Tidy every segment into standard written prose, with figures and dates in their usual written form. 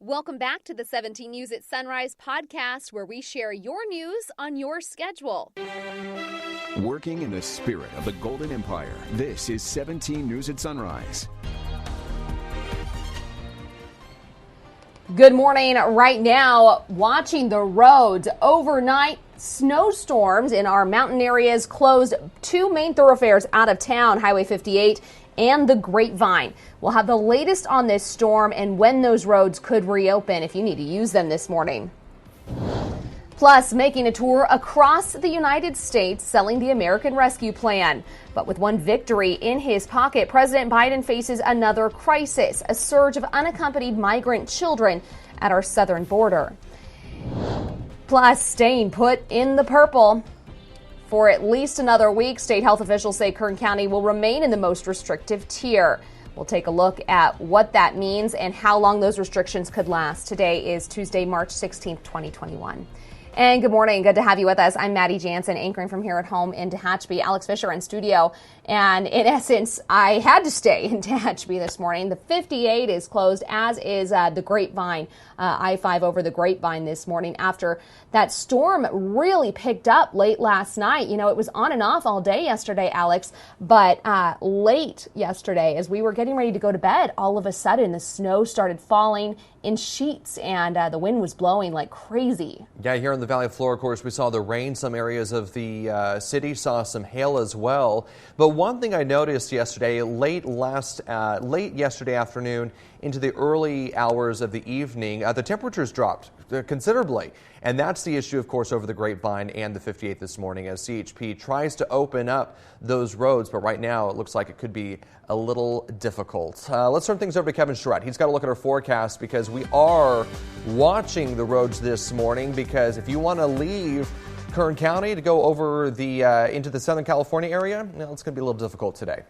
Welcome back to the 17 News at Sunrise podcast, where we share your news on your schedule. Working in the spirit of the Golden Empire, this is 17 News at Sunrise. Good morning. Right now, watching the roads. Overnight snowstorms in our mountain areas closed two main thoroughfares out of town, Highway 58 and the Grapevine. We'll have the latest on this storm and when those roads could reopen if you need to use them this morning. Plus, making a tour across the United States, selling the American Rescue Plan. But with one victory in his pocket, President Biden faces another crisis, a surge of unaccompanied migrant children at our southern border. Plus, staying put in the purple. For at least another week, state health officials say Kern County will remain in the most restrictive tier. We'll take a look at what that means and how long those restrictions could last. Today is Tuesday, March 16th, 2021. And good morning. Good to have you with us. I'm Maddie Jansen, anchoring from here at home in Tehachapi. Alex Fisher in studio. And in essence, I had to stay in Tehachapi this morning. The 58 is closed, as is the Grapevine, I-5 over the Grapevine this morning after that storm really picked up late last night. You know, it was on and off all day yesterday, Alex, but late yesterday, as we were getting ready to go to bed, all of a sudden the snow started falling in sheets and the wind was blowing like crazy. Yeah, here in the Valley floor, of course, we saw the rain. Some areas of the city saw some hail as well. But one thing I noticed yesterday, late yesterday afternoon into the early hours of the evening, the temperatures dropped considerably. And that's the issue, of course, over the Grapevine and the 58 this morning as CHP tries to open up those roads. But right now, it looks like it could be a little difficult. Let's turn things over to Kevin Charette. He's got a look at our forecast because we are watching the roads this morning, because if you want to leave Kern County to go over the into the Southern California area, well, it's going to be a little difficult today.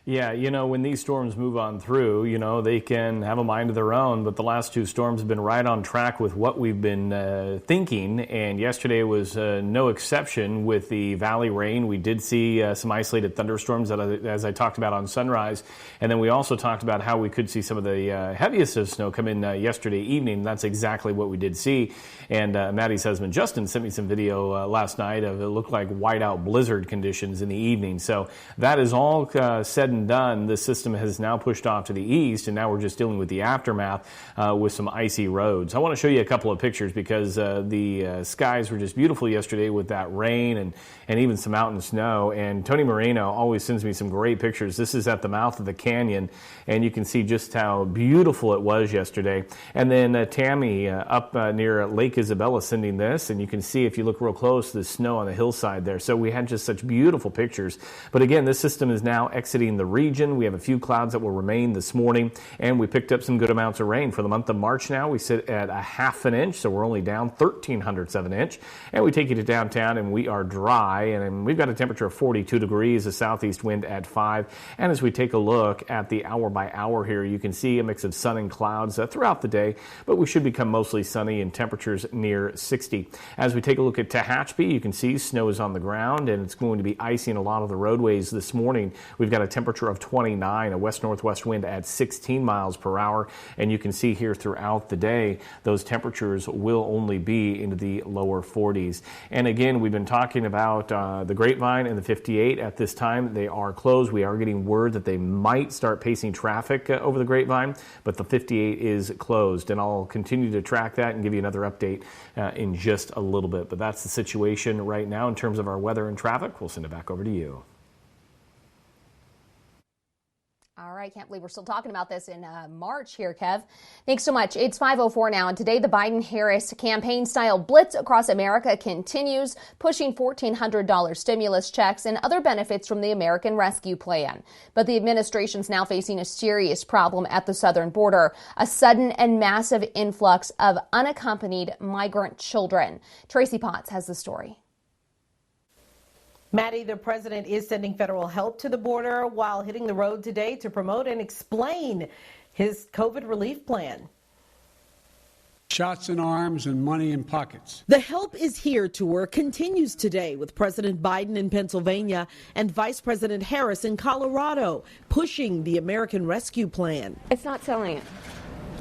Yeah, you know, when these storms move on through, you know, they can have a mind of their own, but the last two storms have been right on track with what we've been thinking, and yesterday was no exception with the valley rain. We did see some isolated thunderstorms, as I talked about on Sunrise, and then we also talked about how we could see some of the heaviest of snow come in yesterday evening. That's exactly what we did see, and Maddie's husband, Justin, sent me some video last night of it looked like whiteout blizzard conditions in the evening, so that is all said and done. The system has now pushed off to the east, and now we're just dealing with the aftermath with some icy roads. I want to show you a couple of pictures because the skies were just beautiful yesterday with that rain and even some mountain snow. And Tony Moreno always sends me some great pictures. This is at the mouth of the canyon, and you can see just how beautiful it was yesterday. And then Tammy up near Lake Isabella sending this, and you can see, if you look real close, the snow on the hillside there. So we had just such beautiful pictures. But again, this system is now exiting the region. We have a few clouds that will remain this morning, and we picked up some good amounts of rain. For the month of March now, we sit at a ½ an inch, so we're only down 0.13 of an inch. And we take you to downtown, and we are dry, and we've got a temperature of 42 degrees, a southeast wind at 5. And as we take a look at the hour by hour here, you can see a mix of sun and clouds throughout the day, but we should become mostly sunny and temperatures near 60. As we take a look at Tehachapi, you can see snow is on the ground, and it's going to be icy in a lot of the roadways this morning. We've got a temperature of 29, a west-northwest wind at 16 miles per hour, and you can see here throughout the day those temperatures will only be into the lower 40s. And again, we've been talking about the Grapevine and the 58 at this time. They are closed. We are getting word that they might start pacing traffic over the Grapevine, but the 58 is closed, and I'll continue to track that and give you another update in just a little bit. But that's the situation right now in terms of our weather and traffic. We'll send it back over to you. All right, can't believe we're still talking about this in March here, Kev. Thanks so much. It's 5:04 now, and today the Biden-Harris campaign-style blitz across America continues, pushing $1,400 stimulus checks and other benefits from the American Rescue Plan. But the administration's now facing a serious problem at the southern border, a sudden and massive influx of unaccompanied migrant children. Tracy Potts has the story. Maddie, the president is sending federal help to the border while hitting the road today to promote and explain his COVID relief plan. Shots in arms and money in pockets. The Help is Here tour continues today with President Biden in Pennsylvania and Vice President Harris in Colorado, pushing the American Rescue Plan. It's not selling it.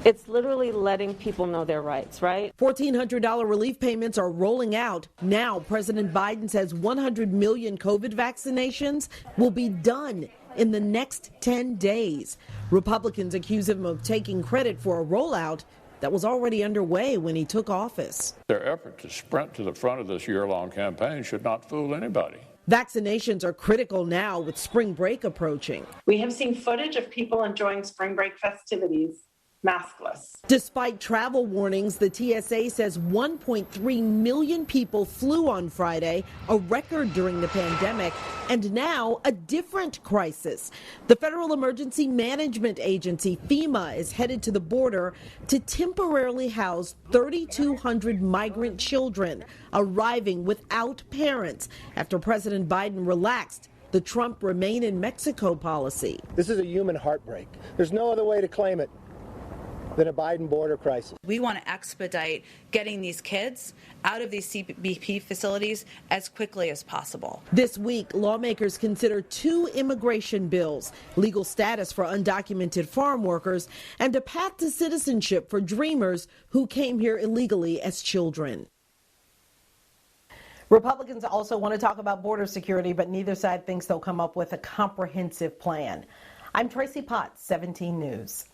It's literally letting people know their rights, right? $1,400 relief payments are rolling out. Now, President Biden says 100 million COVID vaccinations will be done in the next 10 days. Republicans accuse him of taking credit for a rollout that was already underway when he took office. Their effort to sprint to the front of this year-long campaign should not fool anybody. Vaccinations are critical now with spring break approaching. We have seen footage of people enjoying spring break festivities maskless. Despite travel warnings, the TSA says 1.3 million people flew on Friday, a record during the pandemic, and now a different crisis. The Federal Emergency Management Agency, FEMA, is headed to the border to temporarily house 3,200 migrant children arriving without parents after President Biden relaxed the Trump Remain in Mexico policy. This is a human heartbreak. There's no other way to claim it than a Biden border crisis. We want to expedite getting these kids out of these CBP facilities as quickly as possible. This week, lawmakers consider 2 immigration bills, legal status for undocumented farm workers, and a path to citizenship for dreamers who came here illegally as children. Republicans also want to talk about border security, but neither side thinks they'll come up with a comprehensive plan. I'm Tracy Potts, 17 News.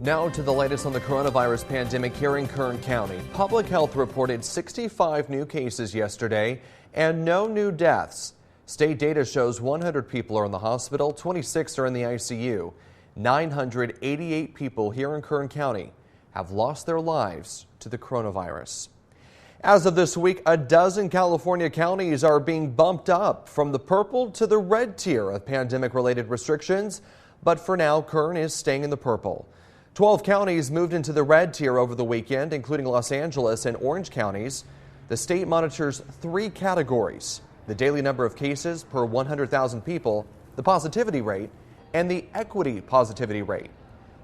Now to the latest on the coronavirus pandemic here in Kern County. Public Health reported 65 new cases yesterday and no new deaths. State data shows 100 people are in the hospital, 26 are in the ICU. 988 people here in Kern County have lost their lives to the coronavirus. As of this week, a dozen California counties are being bumped up from the purple to the red tier of pandemic-related restrictions. But for now, Kern is staying in the purple. 12 counties moved into the red tier over the weekend, including Los Angeles and Orange counties. The state monitors 3 categories: the daily number of cases per 100,000 people, the positivity rate, and the equity positivity rate.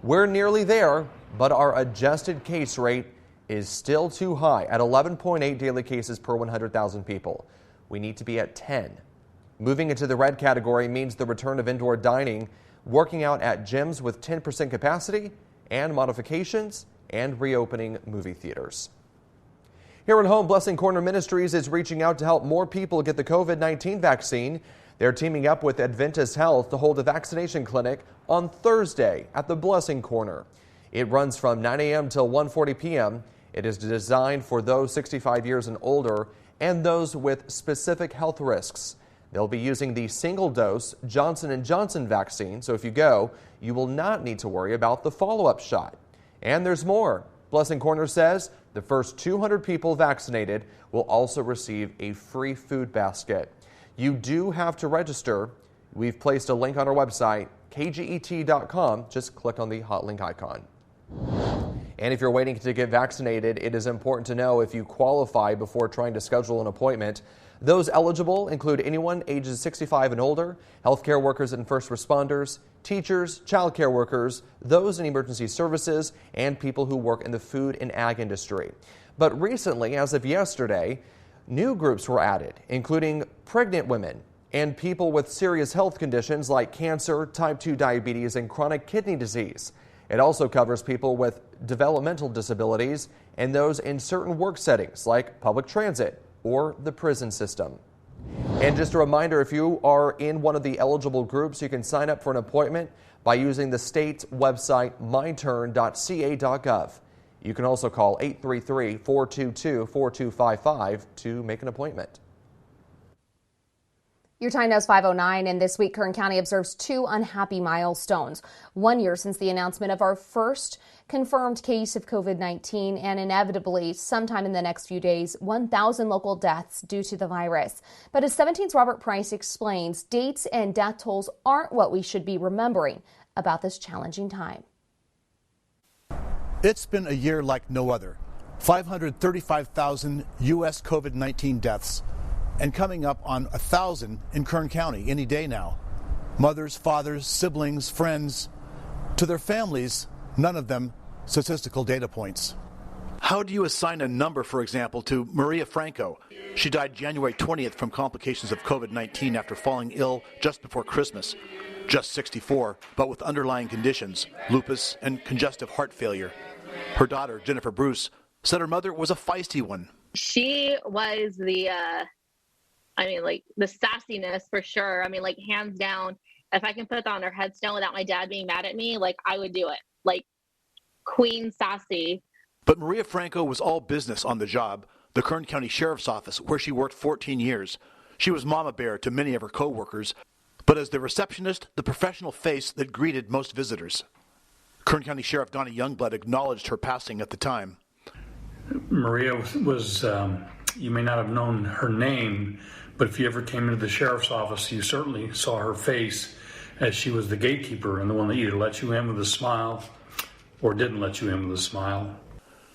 We're nearly there, but our adjusted case rate is still too high at 11.8 daily cases per 100,000 people. We need to be at 10. Moving into the red category means the return of indoor dining, working out at gyms with 10% capacity, and modifications, and reopening movie theaters. Here at home, Blessing Corner Ministries is reaching out to help more people get the COVID-19 vaccine. They're teaming up with Adventist Health to hold a vaccination clinic on Thursday at the Blessing Corner. It runs from 9 a.m. till 1:40 p.m. It is designed for those 65 years and older and those with specific health risks. They'll be using the single-dose Johnson & Johnson vaccine, so if you go, you will not need to worry about the follow-up shot. And there's more. Blessing Corner says the first 200 people vaccinated will also receive a free food basket. You do have to register. We've placed a link on our website, kget.com. Just click on the hot link icon. And if you're waiting to get vaccinated, it is important to know if you qualify before trying to schedule an appointment. Those eligible include anyone ages 65 and older, healthcare workers and first responders, teachers, child care workers, those in emergency services, and people who work in the food and ag industry. But recently, as of yesterday, new groups were added, including pregnant women and people with serious health conditions like cancer, type 2 diabetes, and chronic kidney disease. It also covers people with developmental disabilities and those in certain work settings like public transit or the prison system. And just a reminder, if you are in one of the eligible groups, you can sign up for an appointment by using the state's website, myturn.ca.gov. You can also call 833-422-4255 to make an appointment. Your time now is 5:09, and this week Kern County observes 2 unhappy milestones. 1 year since the announcement of our first confirmed case of COVID-19, and inevitably, sometime in the next few days, 1,000 local deaths due to the virus. But as 17's Robert Price explains, dates and death tolls aren't what we should be remembering about this challenging time. It's been a year like no other. 535,000 U.S. COVID-19 deaths, and coming up on 1,000 in Kern County any day now. Mothers, fathers, siblings, friends, to their families, none of them statistical data points. How do you assign a number, for example, to Maria Franco? She died January 20th from complications of COVID-19 after falling ill just before Christmas. Just 64, but with underlying conditions, lupus and congestive heart failure. Her daughter, Jennifer Bruce, said her mother was a feisty one. She was the sassiness for sure. Hands down, if I can put that on her headstone without my dad being mad at me, I would do it. Queen sassy. But Maria Franco was all business on the job, the Kern County Sheriff's Office, where she worked 14 years. She was mama bear to many of her co-workers, but as the receptionist, the professional face that greeted most visitors. Kern County Sheriff Donnie Youngblood acknowledged her passing at the time. Maria was you may not have known her name, but if you ever came into the sheriff's office, you certainly saw her face, as she was the gatekeeper and the one that either let you in with a smile or didn't let you in with a smile.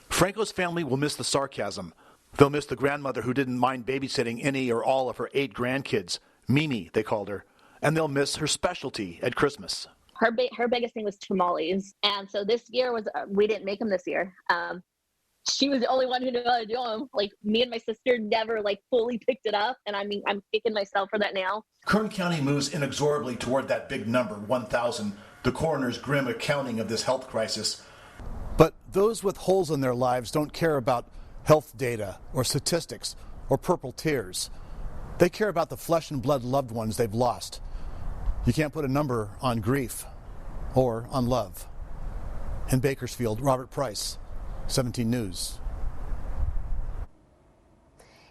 Franco's family will miss the sarcasm. They'll miss the grandmother who didn't mind babysitting any or all of her 8 grandkids. Mimi, they called her. And they'll miss her specialty at Christmas. Her biggest thing was tamales. And so this year we didn't make them this year. She was the only one who knew how to do them. Me and my sister never fully picked it up. And I'm kicking myself for that now. Kern County moves inexorably toward that big number, 1,000, the coroner's grim accounting of this health crisis. But those with holes in their lives don't care about health data or statistics or purple tears. They care about the flesh and blood loved ones they've lost. You can't put a number on grief or on love. In Bakersfield, Robert Price, 17 News.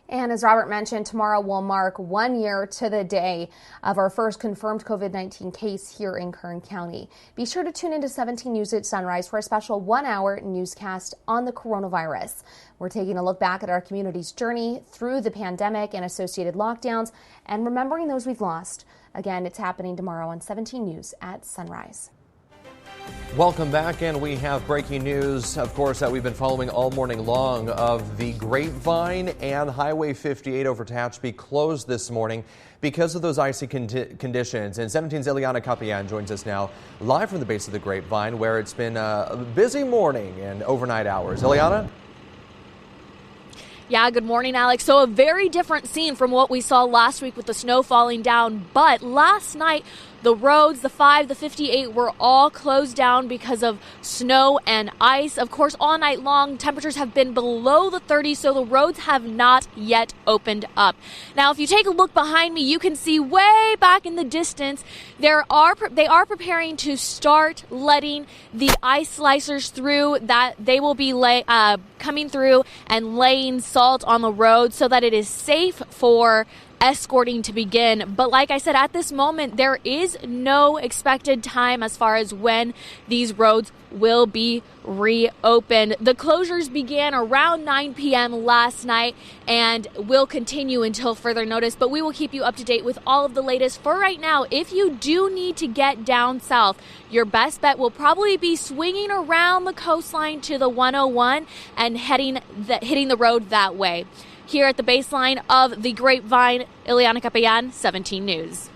And as Robert mentioned, tomorrow will mark 1 year to the day of our first confirmed COVID-19 case here in Kern County. Be sure to tune into 17 News at Sunrise for a special 1-hour newscast on the coronavirus. We're taking a look back at our community's journey through the pandemic and associated lockdowns and remembering those we've lost. Again, it's happening tomorrow on 17 News at Sunrise. Welcome back, and we have breaking news, of course, that we've been following all morning long of the Grapevine and Highway 58 over Tehachapi closed this morning because of those icy conditions. And 17's Ileana Capian joins us now live from the base of the Grapevine, where it's been a busy morning and overnight hours. Ileana? Yeah, good morning, Alex. So a very different scene from what we saw last week with the snow falling down. But last night, the roads, the 5, the 58 were all closed down because of snow and ice. Of course, all night long, temperatures have been below the 30s, so the roads have not yet opened up. Now, if you take a look behind me, you can see way back in the distance, they are preparing to start letting the ice slicers through. That they will be coming through and laying salt on the road so that it is safe for escorting to begin. But like I said, at this moment, there is no expected time as far as when these roads will be reopened. The closures began around 9 p.m. last night and will continue until further notice, but we will keep you up to date with all of the latest. For right now, if you do need to get down south, your best bet will probably be swinging around the coastline to the 101 and hitting the road that way. Here at the baseline of the Grapevine, Ileana Capian, 17 News.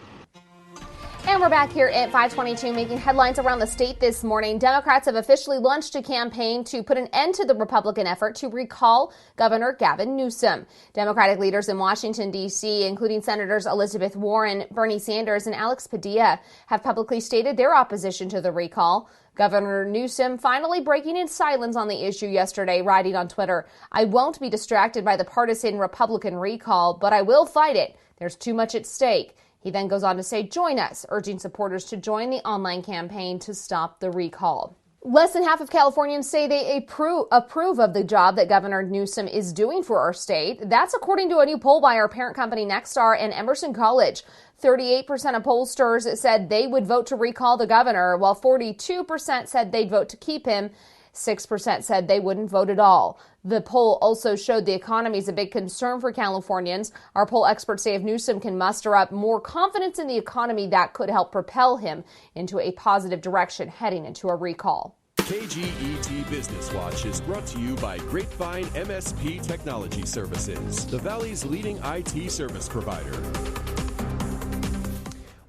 And we're back here at 522 making headlines around the state this morning. Democrats have officially launched a campaign to put an end to the Republican effort to recall Governor Gavin Newsom. Democratic leaders in Washington, D.C., including Senators Elizabeth Warren, Bernie Sanders, and Alex Padilla, have publicly stated their opposition to the recall. Governor Newsom finally breaking his silence on the issue yesterday, writing on Twitter, "I won't be distracted by the partisan Republican recall, but I will fight it. There's too much at stake." He then goes on to say, "Join us," urging supporters to join the online campaign to stop the recall. Less than half of Californians say they approve of the job that Governor Newsom is doing for our state. That's according to a new poll by our parent company Nexstar and Emerson College. 38% of pollsters said they would vote to recall the governor, while 42% said they'd vote to keep him. 6% said they wouldn't vote at all. The poll also showed the economy is a big concern for Californians. Our poll experts say if Newsom can muster up more confidence in the economy, that could help propel him into a positive direction heading into a recall. KGET Business Watch is brought to you by Grapevine MSP Technology Services, the Valley's leading IT service provider.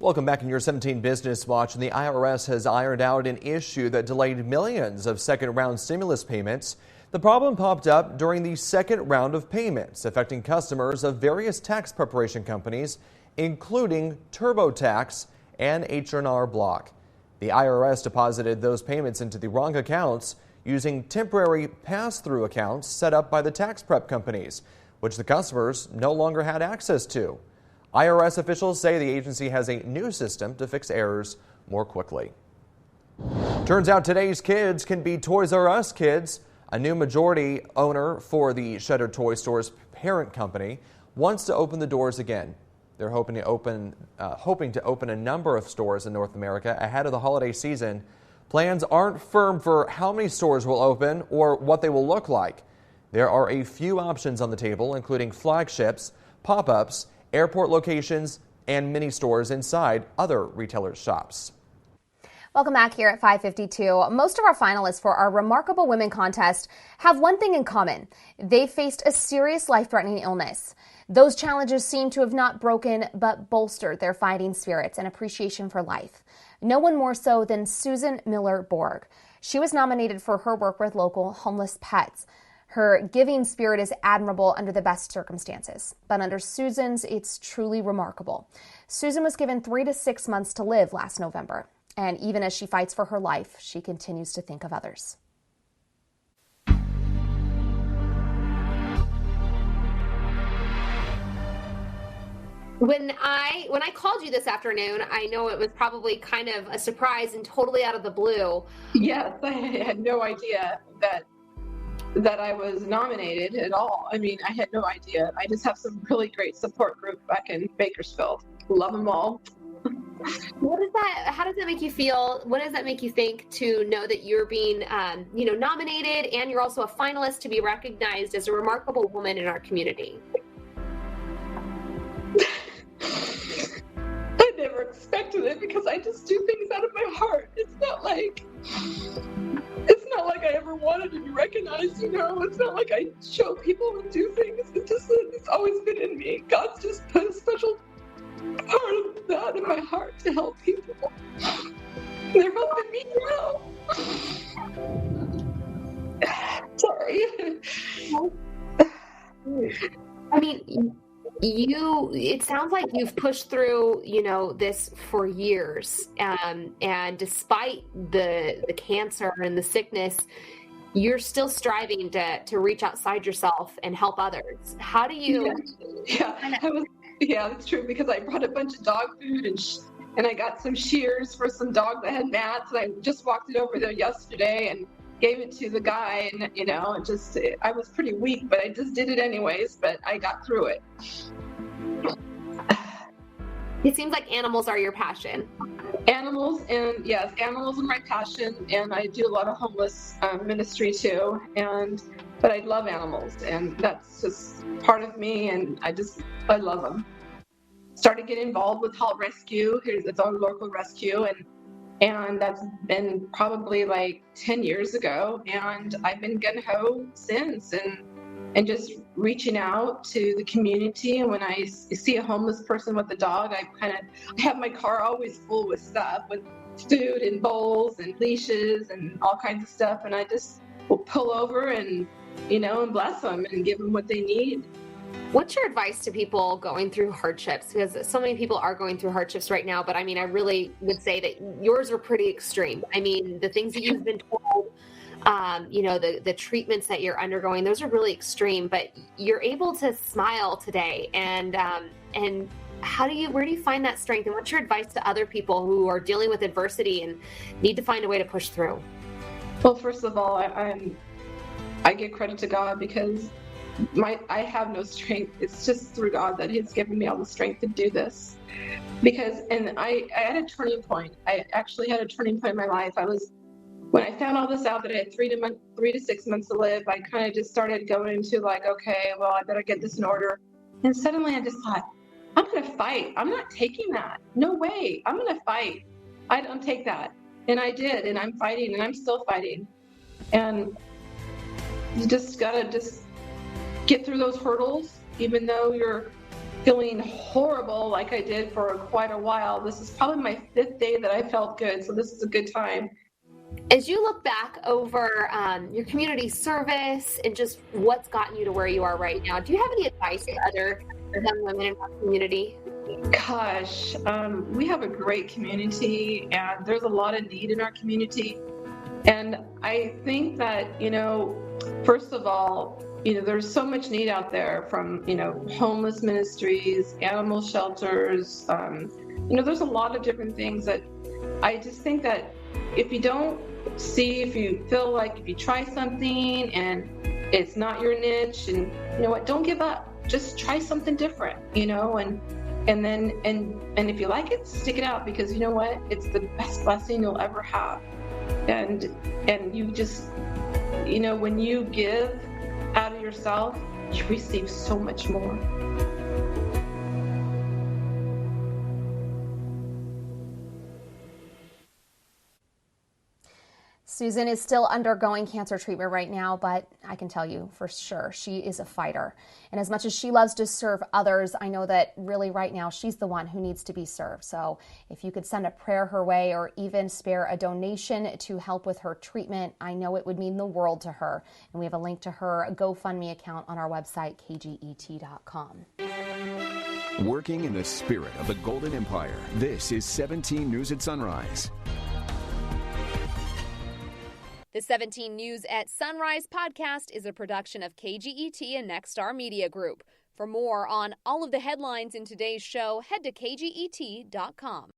Welcome back in your 17 Business Watch. And the IRS has ironed out an issue that delayed millions of second-round stimulus payments. The problem popped up during the second round of payments, affecting customers of various tax preparation companies, including TurboTax and H&R Block. The IRS deposited those payments into the wrong accounts using temporary pass-through accounts set up by the tax prep companies, which the customers no longer had access to. IRS officials say the agency has a new system to fix errors more quickly. Turns out today's kids can be Toys R Us kids. A new majority owner for the shuttered toy store's parent company wants to open the doors again. They're hoping to open a number of stores in North America ahead of the holiday season. Plans aren't firm for how many stores will open or what they will look like. There are a few options on the table, including flagships, pop-ups, airport locations, and mini stores inside other retailers' shops. Welcome back here at 5:52. Most of our finalists for our Remarkable Women contest have one thing in common. They faced a serious life-threatening illness. Those challenges seem to have not broken but bolstered their fighting spirits and appreciation for life. No one more so than Susan Miller Borg. She was nominated for her work with local homeless pets. Her giving spirit is admirable under the best circumstances, but under Susan's, it's truly remarkable. Susan was given 3 to 6 months to live last November, and even as she fights for her life, she continues to think of others. When I called you this afternoon, I know it was probably kind of a surprise and totally out of the blue. Yes, I had no idea that I was nominated at all. I mean, I had no idea. I just have some really great support group back in Bakersfield. Love them all. How does that make you feel? What does that make you think to know that you're being, nominated and you're also a finalist to be recognized as a remarkable woman in our community? I never expected it because I just do things out of my heart. It's not like I ever wanted to be recognized, It's not like I show people and do things. It's always been in me. God's just put a special part of that in my heart to help people. They're helping me now. Sorry. I mean, it sounds like you've pushed through, this for years. And despite the cancer and the sickness, you're still striving to reach outside yourself and help others. How do you? Yeah, that's true, because I brought a bunch of dog food and I got some shears for some dogs that had mats, and I just walked it over there yesterday and gave it to the guy, and I was pretty weak, but I just did it anyways, but I got through it. It seems like animals are your passion. Animals are my passion, and I do a lot of homeless ministry too, but I love animals, and that's just part of me, and I love them. Started getting involved with Halt Rescue. It's our local rescue, and that's been probably like 10 years ago, and I've been gung-ho since, and just reaching out to the community. And when I see a homeless person with a dog, I have my car always full with stuff, with food and bowls and leashes and all kinds of stuff, and I just will pull over and bless them and give them what they need. What's your advice to people going through hardships? Because so many people are going through hardships right now, but I mean, I really would say that yours are pretty extreme. I mean, the things that you've been told, the treatments that you're undergoing, those are really extreme, but you're able to smile today. And where do you find that strength? And what's your advice to other people who are dealing with adversity and need to find a way to push through? Well, first of all, I give credit to God, because I have no strength. It's just through God that He's given me all the strength to do this. And I had a turning point. I actually had a turning point in my life. When I found all this out, that I had 3 to 6 months to live, I kind of just started going into okay, well, I better get this in order. And suddenly I just thought, I'm going to fight. I'm not taking that. No way. I'm going to fight. I don't take that. And I did. And I'm fighting, and I'm still fighting. And you just got to get through those hurdles, even though you're feeling horrible like I did for quite a while. This is probably my 5th day that I felt good, so this is a good time. As you look back over your community service and just what's gotten you to where you are right now, do you have any advice to other young women in our community? Gosh, we have a great community, and there's a lot of need in our community. And I think that, first of all, there's so much need out there from, homeless ministries, animal shelters. There's a lot of different things that I just think that if you don't see, if you feel like if you try something and it's not your niche, and don't give up. Just try something different, and then if you like it, stick it out, because you know what? It's the best blessing you'll ever have. And you just, when you give out of yourself, you receive so much more. Susan is still undergoing cancer treatment right now, but I can tell you for sure she is a fighter. And as much as she loves to serve others, I know that really right now she's the one who needs to be served. So if you could send a prayer her way or even spare a donation to help with her treatment, I know it would mean the world to her. And we have a link to her GoFundMe account on our website, kget.com. Working in the spirit of the Golden Empire, this is 17 News at Sunrise. The 17 News at Sunrise podcast is a production of KGET and Nexstar Media Group. For more on all of the headlines in today's show, head to kget.com.